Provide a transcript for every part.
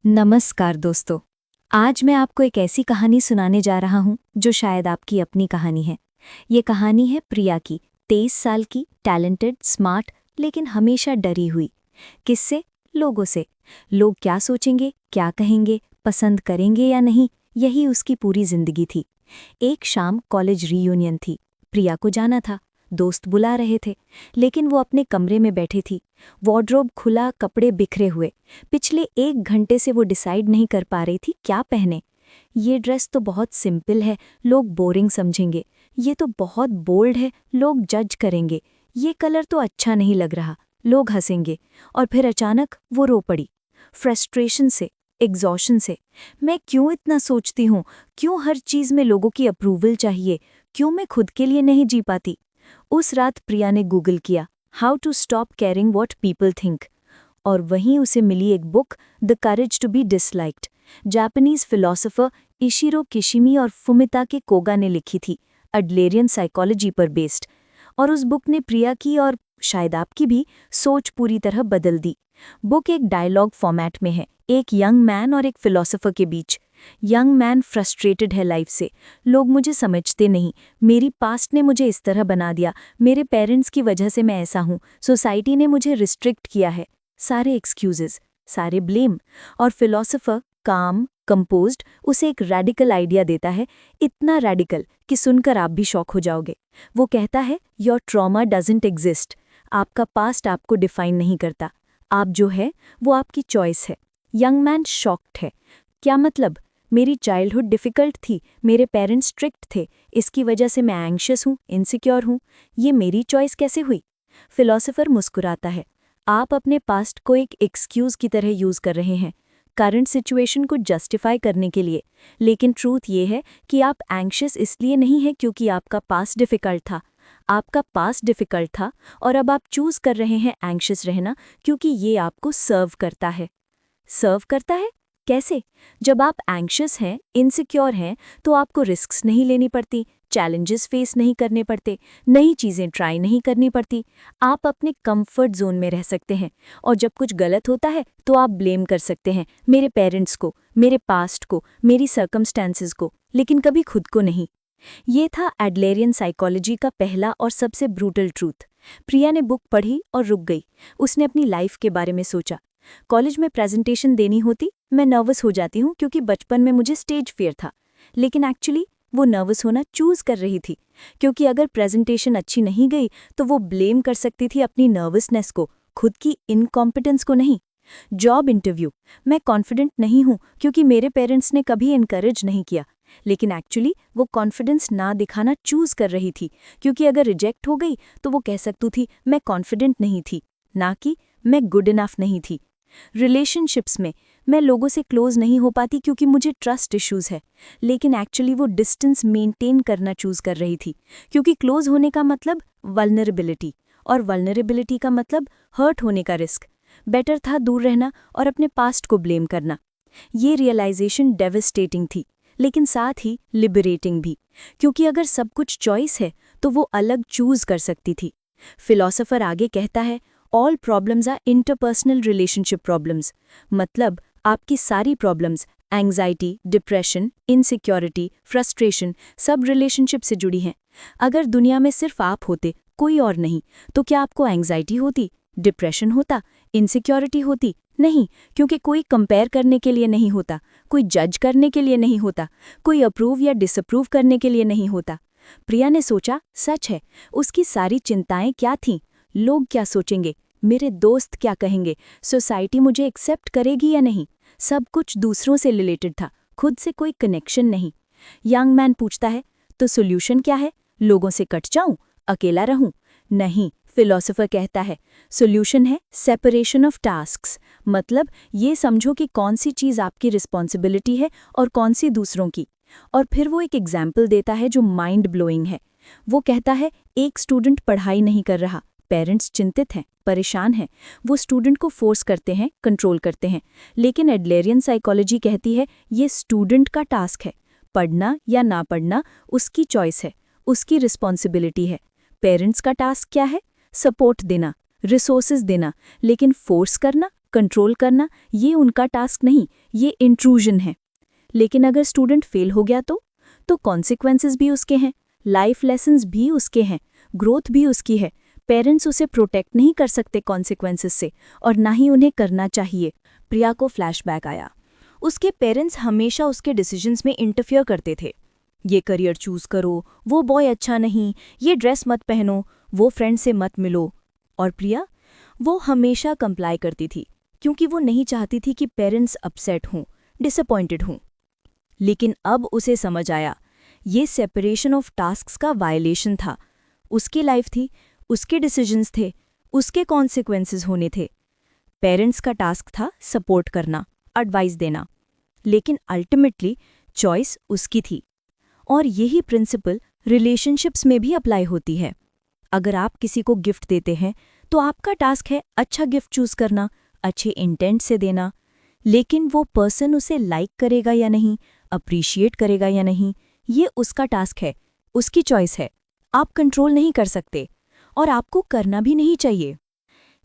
नमस्कार दोस्तों। आज मैं आपको एक ऐसी कहानी सुनाने जा रहा हूं जो शायद आपकी अपनी कहानी है। ये कहानी है प्रिया की, 23 साल की, टैलेंटेड, स्मार्ट, लेकिन हमेशा डरी हुई। किससे? लोगों से। लोग क्या सोचेंगे, क्या कहेंगे, पसंद करेंगे या नहीं, यही उसकी पूरी जिंदगी थी। एक शाम कॉलेज रीयूनियन थी। प्रिया को जाना था, दोस्त बुला रहे थे, लेकिन वो अपने कमरे में बैठी थी। वार्डरोब खुला, कपड़े बिखरे हुए। पिछले 1 घंटे से वो डिसाइड नहीं कर पा रही थी क्या पहने। ये ड्रेस तो बहुत सिंपल है, लोग बोरिंग समझेंगे। ये तो बहुत बोल्ड है, लोग जज करेंगे। ये कलर तो अच्छा नहीं लग रहा, लोग हंसेंगे। और फिर अचानक वो रो पड़ी, फ्रस्ट्रेशन से, एग्जॉशन से। मैं क्यों इतना सोचती हूँ? क्यों हर चीज़ में लोगों की अप्रूवल चाहिए? क्यों मैं खुद के लिए नहीं जी पाती? उस रात प्रिया ने गूगल किया, how to stop caring what people think. और वहीं उसे मिली एक book, the courage to be disliked. Japanese philosopher Ichiro Kishimi और फुमिता के कोगा ने लिखी थी, अडलेरियन साइकोलॉजी पर बेस्ड। और उस बुक ने प्रिया की और शायद आपकी भी सोच पूरी तरह बदल दी। बुक एक डायलॉग फॉर्मेट में है, एक यंग मैन और एक फिलोसोफर के बीच। यंग मैन फ्रस्ट्रेटेड है लाइफ से। लोग मुझे समझते नहीं, मेरी पास्ट ने मुझे इस तरह बना दिया, मेरे पेरेंट्स की वजह से मैं ऐसा हूँ, सोसाइटी ने मुझे रिस्ट्रिक्ट किया है। सारे एक्सक्यूजेस, सारे ब्लेम। और फिलोसोफर, काम, कंपोज्ड, उसे एक रेडिकल आइडिया देता है, इतना रेडिकल कि सुनकर आप भी शॉक हो जाओगे। वो कहता है, योर ट्रॉमा डजंट एग्जिस्ट। आपका पास्ट आपको डिफाइन नहीं करता। आप जो है वो आपकी चॉइस है। यंग मैन शॉक्ड है। क्या मतलब? मेरी चाइल्डहुड डिफ़िकल्ट थी, मेरे पेरेंट्स स्ट्रिक्ट थे, इसकी वजह से मैं एंग्शियस हूँ, इनसिक्योर हूँ। ये मेरी चॉइस कैसे हुई? फिलोसोफर मुस्कुराता है, आप अपने पास्ट को एक एक्सक्यूज़ की तरह यूज़ कर रहे हैं, करंट सिचुएशन को जस्टिफाई करने के लिए। लेकिन ट्रूथ ये है कि आप एंग्शियस इसलिए नहीं है क्योंकि आपका पास्ट डिफ़िकल्ट था। आपका पास्ट डिफ़िकल्ट था और अब आप चूज़ कर रहे हैं एंग्शियस रहना क्योंकि ये आपको सर्व करता है। सर्व करता है? कैसे? जब आप एंग्शियस हैं, इनसिक्योर हैं, तो आपको रिस्क्स नहीं लेनी पड़ती, चैलेंजेस फेस नहीं करने पड़ते, नई चीज़ें ट्राई नहीं करनी पड़ती। आप अपने कंफर्ट जोन में रह सकते हैं। और जब कुछ गलत होता है तो आप ब्लेम कर सकते हैं, मेरे पेरेंट्स को, मेरे पास्ट को, मेरी सर्कमस्टेंसेस को, लेकिन कभी खुद को नहीं। ये था एडलेरियन साइकोलॉजी का पहला और सबसे ब्रूटल ट्रूथ। प्रिया ने बुक पढ़ी और रुक गई। उसने अपनी लाइफ के बारे में सोचा। कॉलेज में प्रेजेंटेशन देनी होती, मैं नर्वस हो जाती हूँ क्योंकि बचपन में मुझे स्टेज फियर था। लेकिन एक्चुअली वो नर्वस होना चूज कर रही थी, क्योंकि अगर प्रेजेंटेशन अच्छी नहीं गई तो वो ब्लेम कर सकती थी अपनी नर्वसनेस को, खुद की इनकॉम्पिटेंस को नहीं। जॉब इंटरव्यू, मैं कॉन्फिडेंट नहीं हूँ क्योंकि मेरे पेरेंट्स ने कभी इनकरेज नहीं किया। लेकिन एक्चुअली वो कॉन्फिडेंस ना दिखाना चूज कर रही थी, क्योंकि अगर रिजेक्ट हो गई तो वो कह सकती थी मैं कॉन्फिडेंट नहीं थी, ना कि मैं गुड इनफ नहीं थी। रिलेशनशिप्स में मैं लोगों से क्लोज नहीं हो पाती क्योंकि मुझे ट्रस्ट इश्यूज है। लेकिन एक्चुअली वो डिस्टेंस मेंटेन करना चूज कर रही थी, क्योंकि क्लोज होने का मतलब वल्नरेबिलिटी, और वल्नरेबिलिटी का मतलब हर्ट होने का रिस्क। बेटर था दूर रहना और अपने पास्ट को ब्लेम करना। ये रियलाइजेशन डेविस्टेटिंग थी, लेकिन साथ ही लिबरेटिंग भी, क्योंकि अगर सब कुछ चॉइस है तो वो अलग चूज कर सकती थी। फिलोसोफर आगे कहता है, all problems are interpersonal relationship problems. मतलब आपकी सारी problems, anxiety, depression, insecurity, frustration, सब रिलेशनशिप से जुड़ी हैं। अगर दुनिया में सिर्फ आप होते, कोई और नहीं, तो क्या आपको एंग्जाइटी होती, डिप्रेशन होता, इनसिक्योरिटी होती? नहीं, क्योंकि कोई कंपेयर करने के लिए नहीं होता, कोई जज करने के लिए नहीं होता, कोई अप्रूव या डिसअप्रूव करने के लिए नहीं होता। प्रिया ने सोचा, सच है, उसकी सारी चिंताएं क्या थीं? लोग क्या सोचेंगे, मेरे दोस्त क्या कहेंगे, सोसाइटी मुझे एक्सेप्ट करेगी या नहीं? सब कुछ दूसरों से रिलेटेड था, खुद से कोई कनेक्शन नहीं। यंग मैन पूछता है, तो सोल्यूशन क्या है? लोगों से कट जाऊं, अकेला रहूं? नहीं, फिलोसोफर कहता है, सोल्यूशन है सेपरेशन ऑफ टास्क्स। मतलब ये समझो कि कौन सी चीज़ आपकी रिस्पॉन्सिबिलिटी है और कौन सी दूसरों की। और फिर वो एक एग्जाम्पल देता है जो माइंड ब्लोइंग है। वो कहता है, एक स्टूडेंट पढ़ाई नहीं कर रहा, पेरेंट्स चिंतित हैं, परेशान हैं, वो स्टूडेंट को फोर्स करते हैं, कंट्रोल करते हैं। लेकिन एडलेरियन साइकोलॉजी कहती है ये स्टूडेंट का टास्क है, पढ़ना या ना पढ़ना उसकी चॉइस है, उसकी रिस्पॉन्सिबिलिटी है। पेरेंट्स का टास्क क्या है? सपोर्ट देना, रिसोर्सेज देना, लेकिन फोर्स करना, कंट्रोल करना, ये उनका टास्क नहीं, ये इंट्रूजन है। लेकिन अगर स्टूडेंट फेल हो गया तो कॉन्सिक्वेंसेस भी उसके हैं, लाइफ लेसन्स भी उसके हैं, ग्रोथ भी उसकी है। पेरेंट्स उसे प्रोटेक्ट नहीं कर सकते कॉन्सिक्वेंसेस से, और ना ही उन्हें करना चाहिए। प्रिया को फ्लैशबैक आया। उसके पेरेंट्स हमेशा उसके डिसीजंस में इंटरफियर करते थे। ये करियर चूज करो, वो बॉय अच्छा नहीं, ये ड्रेस मत पहनो, वो फ्रेंड से मत मिलो। और प्रिया, वो हमेशा कंप्लाई करती थी, क्योंकि वो नहीं चाहती थी कि पेरेंट्स अपसेट हों, डिसअपॉइंटेड हों। लेकिन अब उसे समझ आया, ये सेपरेशन ऑफ टास्क्स का वायलेशन था। उसकी लाइफ थी, उसके डिसीजंस थे, उसके कॉन्सिक्वेंसेस होने थे। पेरेंट्स का टास्क था सपोर्ट करना, एडवाइस देना, लेकिन अल्टीमेटली चॉइस उसकी थी। और यही प्रिंसिपल रिलेशनशिप्स में भी अप्लाई होती है। अगर आप किसी को गिफ्ट देते हैं तो आपका टास्क है अच्छा गिफ्ट चूज करना, अच्छे इंटेंट से देना। लेकिन वो पर्सन उसे लाइक करेगा या नहीं, अप्रिशिएट करेगा या नहीं, ये उसका टास्क है, उसकी चॉइस है। आप कंट्रोल नहीं कर सकते, और आपको करना भी नहीं चाहिए।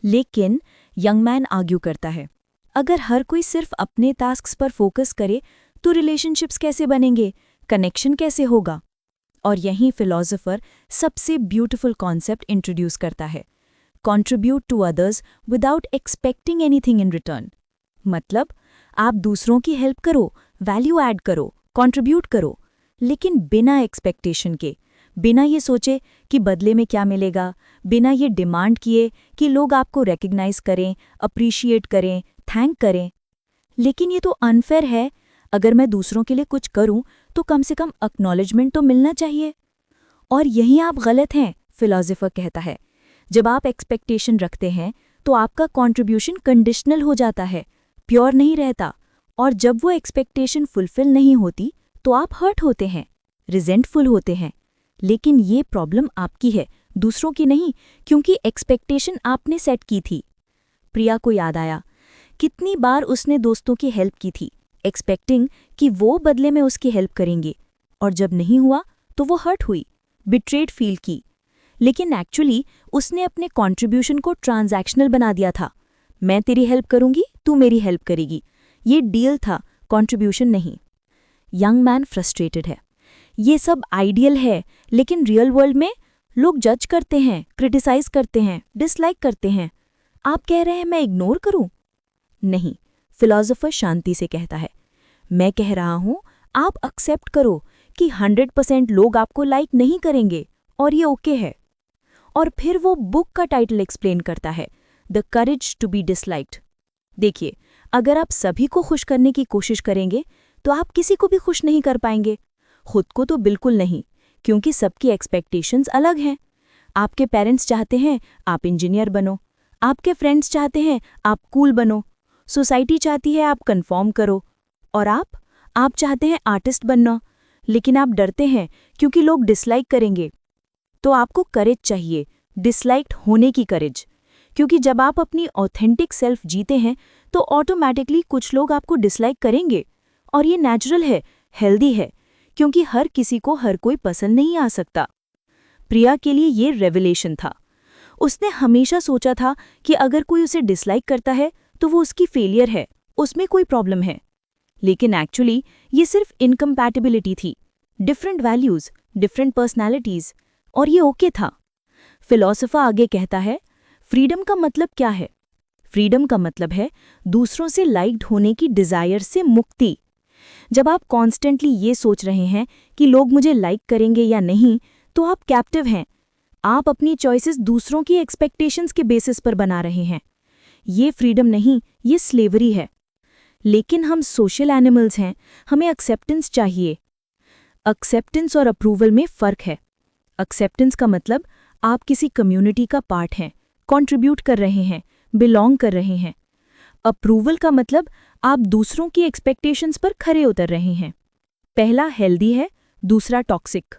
लेकिन यंग मैन आर्ग्यू करता है, अगर हर कोई सिर्फ अपने टास्क्स पर फोकस करे तो रिलेशनशिप्स कैसे बनेंगे, कनेक्शन कैसे होगा? और यहीं फिलॉसफर सबसे ब्यूटीफुल कॉन्सेप्ट इंट्रोड्यूस करता है, contribute to others without expecting anything in return. मतलब आप दूसरों की हेल्प करो, वैल्यू ऐड करो, कंट्रीब्यूट करो, लेकिन बिना एक्सपेक्टेशन के, बिना ये सोचे कि बदले में क्या मिलेगा, बिना ये डिमांड किए कि लोग आपको रिकग्नाइज करें, अप्रिशिएट करें, थैंक करें। लेकिन ये तो अनफेयर है। अगर मैं दूसरों के लिए कुछ करूं तो कम से कम एक्नॉलेजमेंट तो मिलना चाहिए। और यहीं आप गलत हैं, फिलॉसफर कहता है। जब आप एक्सपेक्टेशन रखते हैं तो आपका कंट्रीब्यूशन कंडीशनल हो जाता है, प्योर नहीं रहता। और जब वो एक्सपेक्टेशन फुलफिल नहीं होती तो आप हर्ट होते हैं, रिजेंटफुल होते हैं। लेकिन ये प्रॉब्लम आपकी है, दूसरों की नहीं, क्योंकि एक्सपेक्टेशन आपने सेट की थी। प्रिया को याद आया कितनी बार उसने दोस्तों की हेल्प की थी, एक्सपेक्टिंग कि वो बदले में उसकी हेल्प करेंगे, और जब नहीं हुआ तो वो हर्ट हुई, बिट्रेड फील की। लेकिन एक्चुअली उसने अपने कंट्रीब्यूशन को ट्रांजैक्शनल बना दिया था। मैं तेरी हेल्प करूंगी, तू मेरी हेल्प करेगी। ये डील था, कंट्रीब्यूशन नहीं। यंग मैन फ्रस्ट्रेटेड है। ये सब आइडियल है, लेकिन रियल वर्ल्ड में लोग जज करते हैं, क्रिटिसाइज करते हैं, डिसलाइक करते हैं। आप कह रहे हैं मैं इग्नोर करूं? नहीं, फिलॉसफर शांति से कहता है, मैं कह रहा हूं आप एक्सेप्ट करो कि 100% लोग आपको लाइक नहीं करेंगे, और ये ओके है। और फिर वो बुक का टाइटल एक्सप्लेन करता है, the courage to be disliked. देखिए, अगर आप सभी को खुश करने की कोशिश करेंगे तो आप किसी को भी खुश नहीं कर पाएंगे, खुद को तो बिल्कुल नहीं, क्योंकि सबकी एक्सपेक्टेशंस अलग हैं। आपके पेरेंट्स चाहते हैं आप इंजीनियर बनो, आपके फ्रेंड्स चाहते हैं आप कूल बनो, सोसाइटी चाहती है आप कन्फॉर्म करो, और आप चाहते हैं आर्टिस्ट बनना, लेकिन आप डरते हैं क्योंकि लोग डिसलाइक करेंगे। तो आपको करेज चाहिए, डिसलाइक्ड होने की करेज, क्योंकि जब आप अपनी ऑथेंटिक सेल्फ जीते हैं तो ऑटोमैटिकली कुछ लोग आपको डिसलाइक करेंगे, और ये नेचुरल है, हेल्दी है, क्योंकि हर किसी को हर कोई पसंद नहीं आ सकता। प्रिया के लिए ये रेवलेशन था। उसने हमेशा सोचा था कि अगर कोई उसे डिसलाइक करता है तो वो उसकी फेलियर है, उसमें कोई प्रॉब्लम है। लेकिन एक्चुअली ये सिर्फ इनकम्पैटिबिलिटी थी, डिफरेंट वैल्यूज, डिफरेंट पर्सनैलिटीज, और ये ओके था। फिलॉसफर आगे कहता है, फ्रीडम का मतलब क्या है? फ्रीडम का मतलब है दूसरों से लाइक्ड होने की डिजायर से मुक्ति। जब आप कॉन्स्टेंटली ये सोच रहे हैं कि लोग मुझे लाइक करेंगे या नहीं, तो आप कैप्टिव हैं। आप अपनी चॉइसेस दूसरों की एक्सपेक्टेशंस के बेसिस पर बना रहे हैं। ये फ्रीडम नहीं, ये स्लेवरी है। लेकिन हम सोशल एनिमल्स हैं, हमें एक्सेप्टेंस चाहिए। एक्सेप्टेंस और अप्रूवल में फ़र्क है। एक्सेप्टेंस का मतलब आप किसी कम्युनिटी का पार्ट हैं, कंट्रीब्यूट कर रहे हैं, बिलोंग कर रहे हैं। अप्रूवल का मतलब आप दूसरों की एक्सपेक्टेशंस पर खरे उतर रहे हैं। पहला हेल्दी है, दूसरा टॉक्सिक।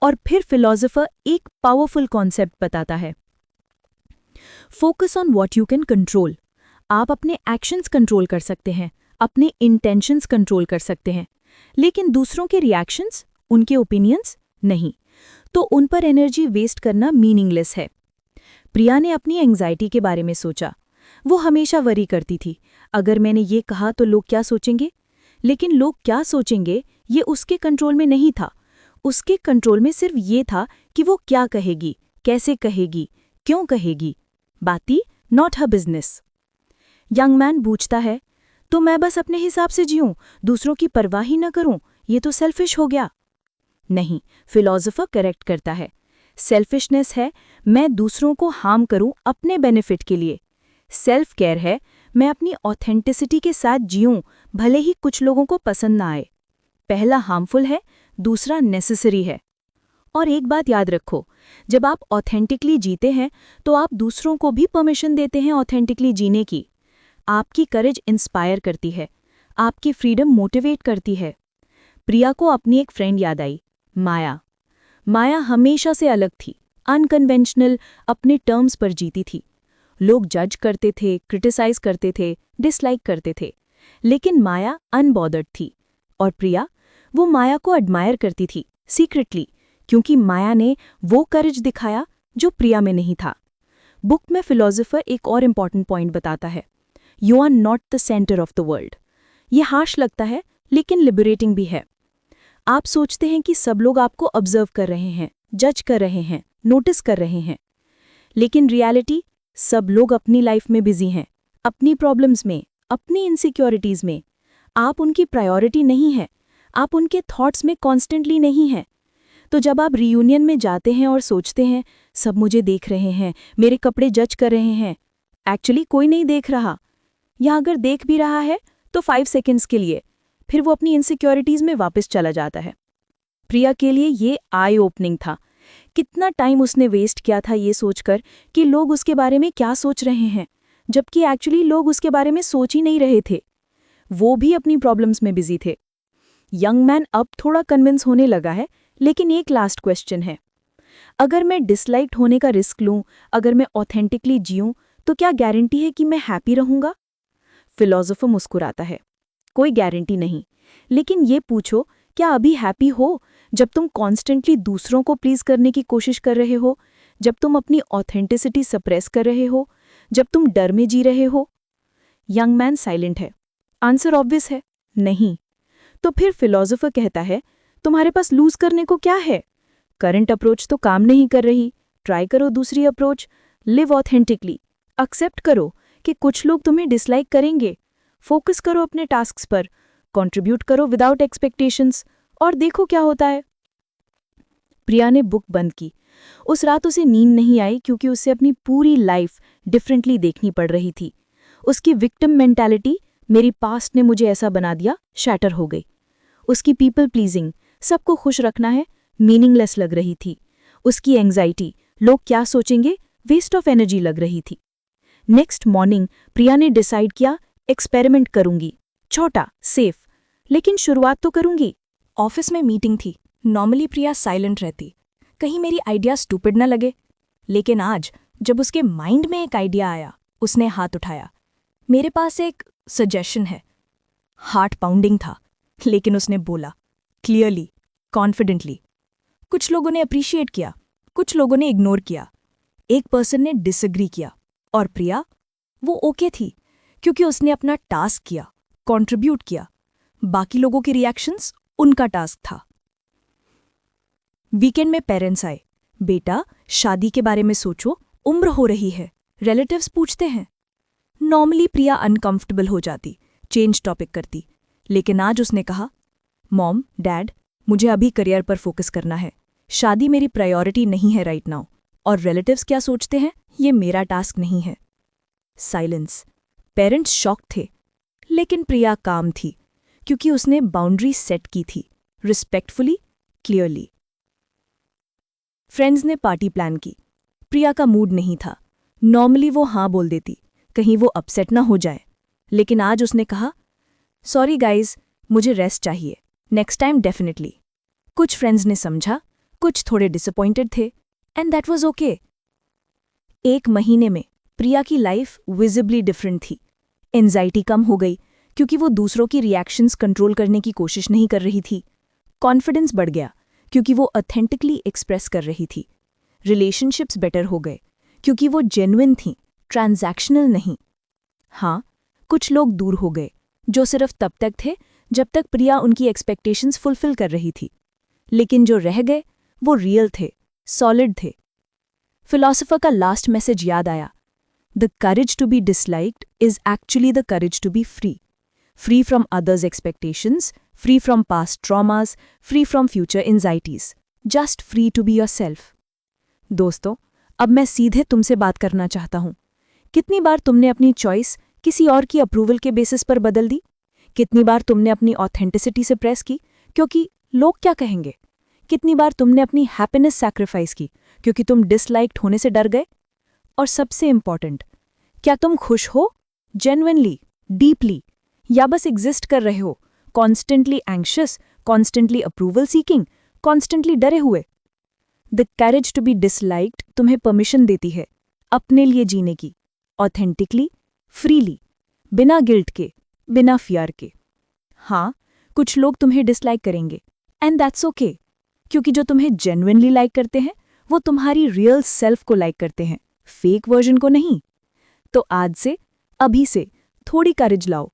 और फिर फिलॉसफर एक पावरफुल कॉन्सेप्ट बताता है, focus on what you can control. आप अपने एक्शंस कंट्रोल कर सकते हैं, अपने इंटेंशंस कंट्रोल कर सकते हैं, लेकिन दूसरों के रिएक्शंस, उनके ओपिनियंस नहीं। तो उन पर एनर्जी वेस्ट करना मीनिंगलेस है। प्रिया ने अपनी एंग्जाइटी के बारे में सोचा। वो हमेशा वरी करती थी, अगर मैंने ये कहा तो लोग क्या सोचेंगे? लेकिन लोग क्या सोचेंगे ये उसके कंट्रोल में नहीं था। उसके कंट्रोल में सिर्फ ये था कि वो क्या कहेगी, कैसे कहेगी, क्यों कहेगी। बाती not her business. Young man पूछता है, तो मैं बस अपने हिसाब से जीऊं, दूसरों की परवाह ही न करूं, ये तो सेल्फिश हो गया। नहीं, फिलॉसफर करेक्ट करता है। सेल्फिशनेस है मैं दूसरों को हार्म करूं अपने बेनिफिट के लिए। सेल्फ केयर है मैं अपनी ऑथेंटिसिटी के साथ जीऊं, भले ही कुछ लोगों को पसंद ना आए। पहला हार्मफुल है, दूसरा नेसेसरी है। और एक बात याद रखो, जब आप ऑथेंटिकली जीते हैं तो आप दूसरों को भी परमिशन देते हैं ऑथेंटिकली जीने की। आपकी करेज इंस्पायर करती है, आपकी फ्रीडम मोटिवेट करती है। प्रिया को अपनी एक फ्रेंड याद आई, माया। माया हमेशा से अलग थी, अनकन्वेंशनल, अपने टर्म्स पर जीती थी। लोग जज करते थे, क्रिटिसाइज करते थे, डिसलाइक करते थे, लेकिन माया अनबॉदर्ड थी। और प्रिया, वो माया को एडमायर करती थी सीक्रेटली, क्योंकि माया ने वो करेज दिखाया जो प्रिया में नहीं था। बुक में फिलॉसफर एक और इम्पॉर्टेंट पॉइंट बताता है, you are not the centre of the world. ये हार्श लगता है लेकिन लिबरेटिंग भी है। आप सोचते हैं कि सब लोग आपको ऑब्जर्व कर रहे हैं, जज कर रहे हैं, नोटिस कर रहे हैं, लेकिन रियलिटी सब लोग अपनी लाइफ में बिजी हैं, अपनी प्रॉब्लम्स में, अपनी इनसिक्योरिटीज में। आप उनकी प्रायोरिटी नहीं है, आप उनके थॉट्स में कॉन्स्टेंटली नहीं हैं। तो जब आप रियूनियन में जाते हैं और सोचते हैं सब मुझे देख रहे हैं, मेरे कपड़े जज कर रहे हैं, एक्चुअली कोई नहीं देख रहा, या अगर देख भी रहा है तो 5 सेकेंड्स के लिए, फिर वो अपनी इनसिक्योरिटीज में वापस चला जाता है। प्रिया के लिए ये आई ओपनिंग था। कितना टाइम उसने वेस्ट किया था ये सोचकर कि लोग उसके बारे में क्या सोच रहे हैं, जबकि एक्चुअली लोग उसके बारे में सोच ही नहीं रहे थे। वो भी अपनी प्रॉब्लम्स में बिजी थे। यंग मैन अब थोड़ा कन्विंस होने लगा है, लेकिन एक लास्ट क्वेश्चन है, अगर मैं डिसलाइक्ड होने का रिस्क लूं, अगर मैं ऑथेंटिकली जीऊं, तो क्या गारंटी है कि मैं हैप्पी रहूंगा? फिलॉसफर मुस्कुराता है, कोई गारंटी नहीं, लेकिन ये पूछो, क्या अभी हैप्पी हो जब तुम कॉन्स्टेंटली दूसरों को प्लीज करने की कोशिश कर रहे हो, जब तुम अपनी ऑथेंटिसिटी सप्रेस कर रहे हो, जब तुम डर में जी रहे हो? यंग मैन साइलेंट है। आंसर ऑब्वियस है, नहीं। तो फिर फिलॉसफर कहता है, तुम्हारे पास लूज करने को क्या है? करंट अप्रोच तो काम नहीं कर रही, ट्राई करो दूसरी अप्रोच। लिव ऑथेंटिकली, एक्सेप्ट करो कि कुछ लोग तुम्हें डिसलाइक करेंगे, फोकस करो अपने टास्क्स पर, कंट्रीब्यूट करो विदाउट एक्सपेक्टेशंस, और देखो क्या होता है। प्रिया ने बुक बंद की। उस रात उसे नींद नहीं आई क्योंकि उसे अपनी पूरी लाइफ डिफरेंटली देखनी पड़ रही थी। उसकी विक्टिम मेंटालिटी, मेरी पास्ट ने मुझे ऐसा बना दिया, शैटर हो गई। उसकी पीपल प्लीजिंग, सबको खुश रखना है, मीनिंगलेस लग रही थी। उसकी एंग्जाइटी, लोग क्या सोचेंगे, वेस्ट ऑफ एनर्जी लग रही थी। नेक्स्ट मॉर्निंग प्रिया ने डिसाइड किया, एक्सपेरिमेंट करूंगी, छोटा, सेफ, लेकिन शुरुआत तो करूंगी। ऑफिस में मीटिंग थी। नॉर्मली प्रिया साइलेंट रहती, कहीं मेरी आइडिया स्टूपिड न लगे। लेकिन आज जब उसके माइंड में एक आइडिया आया, उसने हाथ उठाया। मेरे पास एक सजेशन है। हार्ट पाउंडिंग था, लेकिन उसने बोला, क्लियरली, कॉन्फिडेंटली। कुछ लोगों ने अप्रिशिएट किया, कुछ लोगों ने इग्नोर किया, एक पर्सन ने डिसएग्री किया, और प्रिया, वो ओके थी, क्योंकि उसने अपना टास्क किया, कंट्रीब्यूट किया। बाकी लोगों के रिएक्शंस उनका टास्क था। वीकेंड में पेरेंट्स आए। बेटा, शादी के बारे में सोचो, उम्र हो रही है, रिलेटिव्स पूछते हैं। नॉर्मली प्रिया अनकंफर्टेबल हो जाती, चेंज टॉपिक करती, लेकिन आज उसने कहा, मॉम, डैड, मुझे अभी करियर पर फोकस करना है, शादी मेरी प्रायोरिटी नहीं है राइट नाउ, और रिलेटिव्स क्या सोचते हैं ये मेरा टास्क नहीं है। साइलेंस। पेरेंट्स शॉक थे, लेकिन प्रिया काम थी, क्योंकि उसने बाउंड्री सेट की थी, रिस्पेक्टफुली, क्लियरली। फ्रेंड्स ने पार्टी प्लान की। प्रिया का मूड नहीं था। नॉर्मली वो हाँ बोल देती, कहीं वो अपसेट ना हो जाए, लेकिन आज उसने कहा, सॉरी गाइज, मुझे रेस्ट चाहिए, नेक्स्ट टाइम डेफिनेटली। कुछ फ्रेंड्स ने समझा, कुछ थोड़े डिसअपॉइंटेड थे, एंड दैट वाज ओके। एक महीने में प्रिया की लाइफ विजिबली डिफरेंट थी। एंजाइटी कम हो गई, क्योंकि वो दूसरों की रिएक्शंस कंट्रोल करने की कोशिश नहीं कर रही थी। कॉन्फिडेंस बढ़ गया, क्योंकि वो ऑथेंटिकली एक्सप्रेस कर रही थी। रिलेशनशिप्स बेटर हो गए, क्योंकि वो जेन्युइन थीं, ट्रांजैक्शनल नहीं। हाँ, कुछ लोग दूर हो गए, जो सिर्फ तब तक थे जब तक प्रिया उनकी एक्सपेक्टेशंस फुलफिल कर रही थी। लेकिन जो रह गए वो रियल थे, सॉलिड थे। फिलॉसफर का लास्ट मैसेज याद आया, the courage to be disliked is actually the courage to be free. Free from others expectations, free from past traumas, free from future anxieties, just free to be yourself. दोस्तों, अब मैं सीधे तुमसे बात करना चाहता हूं। कितनी बार तुमने अपनी चॉइस किसी और की अप्रूवल के बेसिस पर बदल दी? कितनी बार तुमने अपनी ऑथेंटिसिटी से प्रेस की क्योंकि लोग क्या कहेंगे? कितनी बार तुमने अपनी हैप्पीनेस सैक्रिफाइस की क्योंकि तुम डिसलाइक्ड होने से डर गए? और सबसे इंपॉर्टेंट, क्या तुम खुश हो जेन्युइनली, डीपली, या बस एग्जिस्ट कर रहे हो, constantly anxious, constantly approval seeking, constantly डरे हुए? The courage to be disliked तुम्हें परमिशन देती है अपने लिए जीने की, ऑथेंटिकली, फ्रीली, बिना गिल्ट के, बिना फियर के। हाँ, कुछ लोग तुम्हें डिसलाइक करेंगे, एंड दैट्स ओके, क्योंकि जो तुम्हें जेन्युइनली लाइक करते हैं वो तुम्हारी रियल सेल्फ को लाइक करते हैं, फेक वर्जन को नहीं। तो आज से, अभी से थोड़ी करेज लाओ,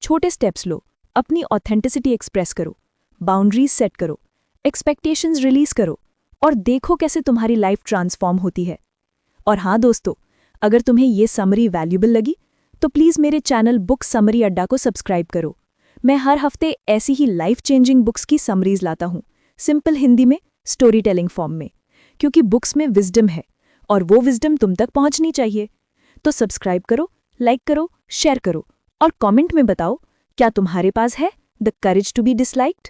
छोटे स्टेप्स लो, अपनी ऑथेंटिसिटी एक्सप्रेस करो, बाउंड्रीज सेट करो, एक्सपेक्टेशंस रिलीज करो और देखो कैसे तुम्हारी लाइफ ट्रांसफॉर्म होती है। और हाँ दोस्तों, अगर तुम्हें ये समरी वैल्यूएबल लगी तो प्लीज़ मेरे चैनल बुक समरी अड्डा को सब्सक्राइब करो। मैं हर हफ्ते ऐसी ही लाइफ चेंजिंग बुक्स की समरीज लाता हूँ, सिंपल हिंदी में, स्टोरी टेलिंग फॉर्म में, क्योंकि बुक्स में विजडम है और वो विजडम तुम तक पहुंचनी चाहिए। तो सब्सक्राइब करो, लाइक करो, शेयर करो और कमेंट में बताओ, क्या तुम्हारे पास है the courage to be disliked?